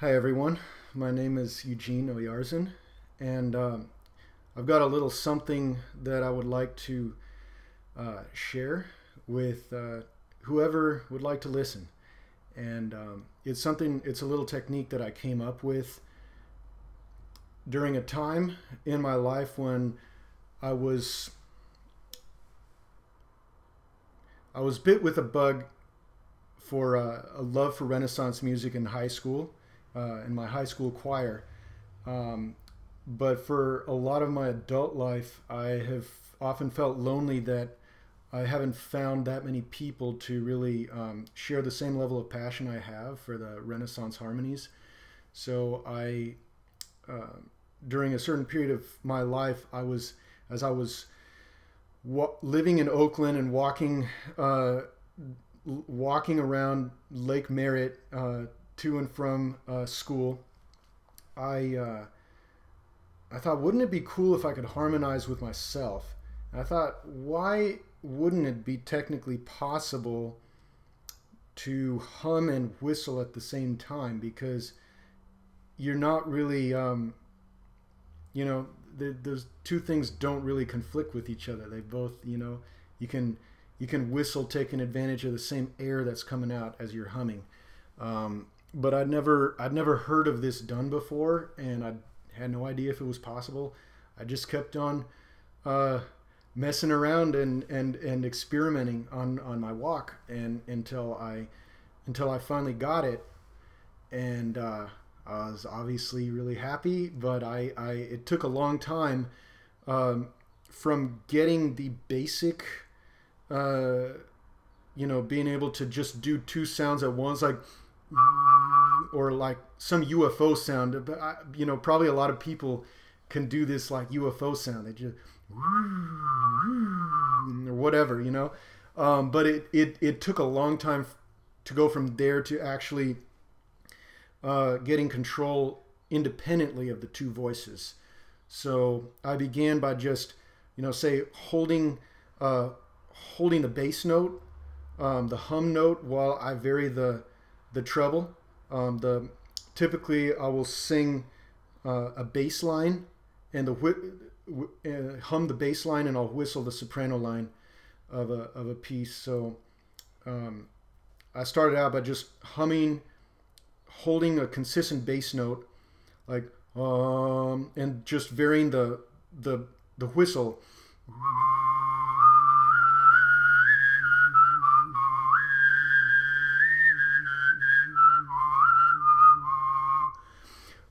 Hi everyone, my name is Eugene Oyarzun, and I've got a little something that I would like to share with whoever would like to listen. And it's a little technique that I came up with during a time in my life when I was I was bit with a bug for a love for Renaissance music in high school, in my high school choir. Um, but for a lot of my adult life, I have often felt lonely that I haven't found that many people to really share the same level of passion I have for the Renaissance harmonies. So uh, during a certain period of my life, as I was living in Oakland and walking around Lake Merritt to and from school, I uh, I thought, wouldn't it be cool if I could harmonize with myself? And I thought, why wouldn't it be technically possible to hum and whistle at the same time? Because you're not really, you know, those two things don't really conflict with each other. They both, you can you can whistle taking advantage of the same air that's coming out as you're humming. But I'd never heard of this done before, and I had no idea if it was possible. I just kept on messing around and experimenting on my walk, and until I finally got it, and I was obviously really happy. But it took a long time from getting the basic, being able to just do two sounds at once, like, or like some UFO sound. But probably a lot of people can do this like UFO sound. They just or whatever, but it took a long time to go from there to actually getting control independently of the two voices. So I began by just, say holding the bass note, the hum note, while I vary the treble. The Typically I will sing a bass line and hum the bass line, and I'll whistle the soprano line of a piece. So I started out by just humming, holding a consistent bass note, like and just varying the whistle.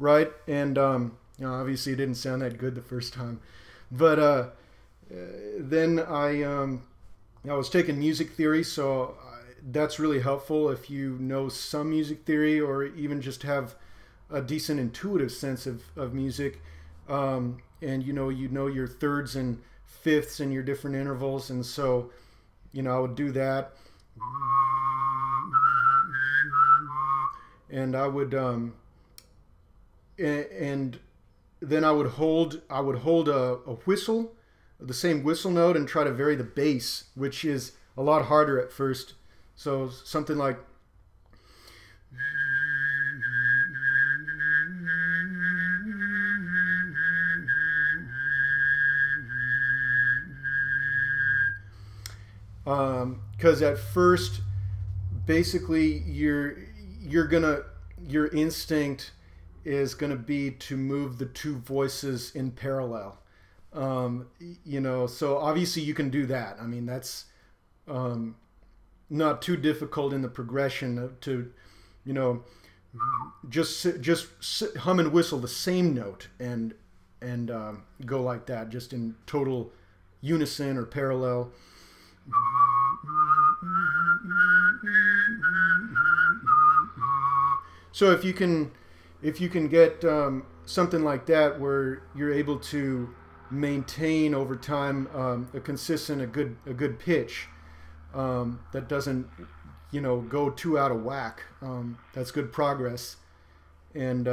Right, and obviously it didn't sound that good the first time, but then I was taking music theory, so that's really helpful if you know some music theory, or even just have a decent intuitive sense of music, and you know your thirds and fifths and your different intervals. And so I would do that, and I would and then I would hold a whistle, the same whistle note, and try to vary the bass, which is a lot harder at first. So something like, because at first, basically, your instinct is gonna be to move the two voices in parallel. So obviously you can do that. I mean, that's not too difficult in the progression to, you know, just hum and whistle the same note, and go like that, just in total unison or parallel. So if you can get something like that, where you're able to maintain over time a good pitch that doesn't go too out of whack, that's good progress. And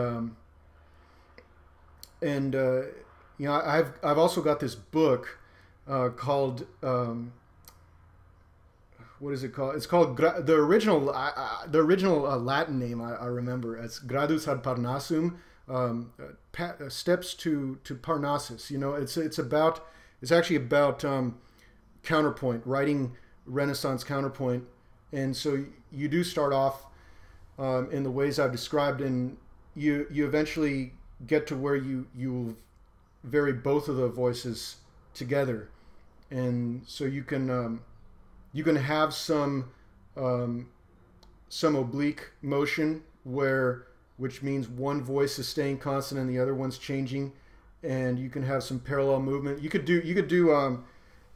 I've also got this book called what is it called? It's called the original Latin name I remember as Gradus ad Parnassum, steps to Parnassus. You know, it's actually about counterpoint, writing Renaissance counterpoint, and so you do start off in the ways I've described, and you eventually get to where you vary both of the voices together, and so you can have some oblique motion which means one voice is staying constant and the other one's changing, and you can have some parallel movement. You could do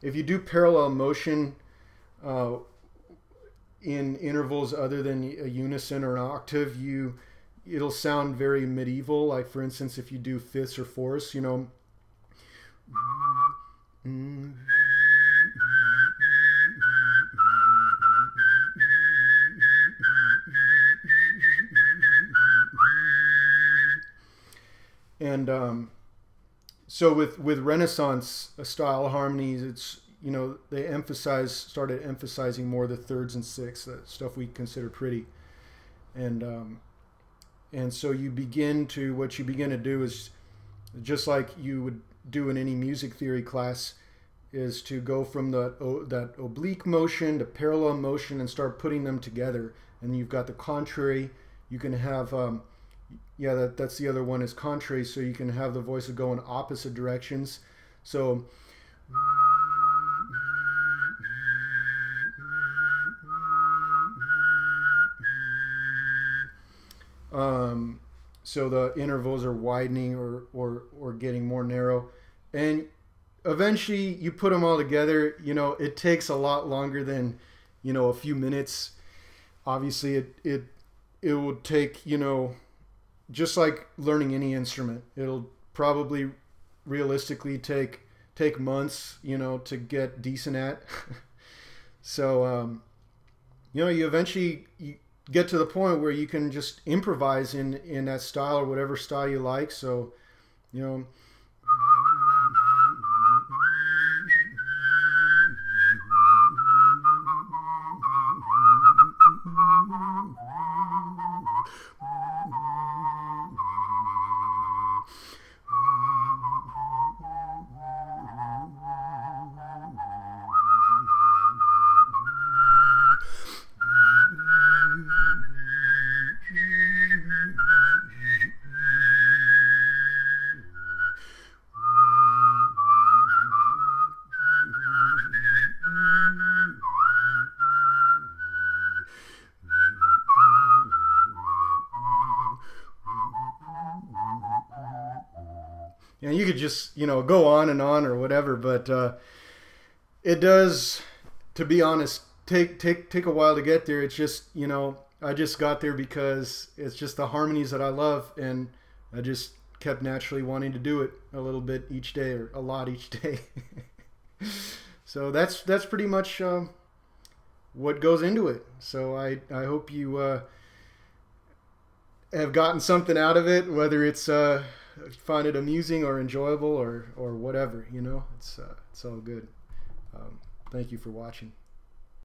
if you do parallel motion in intervals other than a unison or an octave, it'll sound very medieval. Like, for instance, if you do fifths or fourths, you know. And so with Renaissance style harmonies, it's, you know, they started emphasizing more the thirds and sixths, the stuff we consider pretty, and so what you begin to do is, just like you would do in any music theory class, is to go from that oblique motion to parallel motion and start putting them together. And you've got the contrary. You can have that's the other one, is contrary, so you can have the voices go in opposite directions. So so the intervals are widening or getting more narrow, and eventually you put them all together. You know, it takes a lot longer than, you know, a few minutes. Obviously it will take, you know, just like learning any instrument, it'll probably realistically take months, you know, to get decent at. So you know, you eventually get to the point where you can just improvise in that style, or whatever style you like. So, you know, and you could just, you know, go on and on or whatever, but it does, to be honest, take a while to get there. It's just, you know, I just got there because it's just the harmonies that I love, and I just kept naturally wanting to do it a little bit each day, or a lot each day. So that's pretty much what goes into it. So I hope you have gotten something out of it, whether it's find it amusing or enjoyable or whatever, you know. It's all good. Thank you for watching.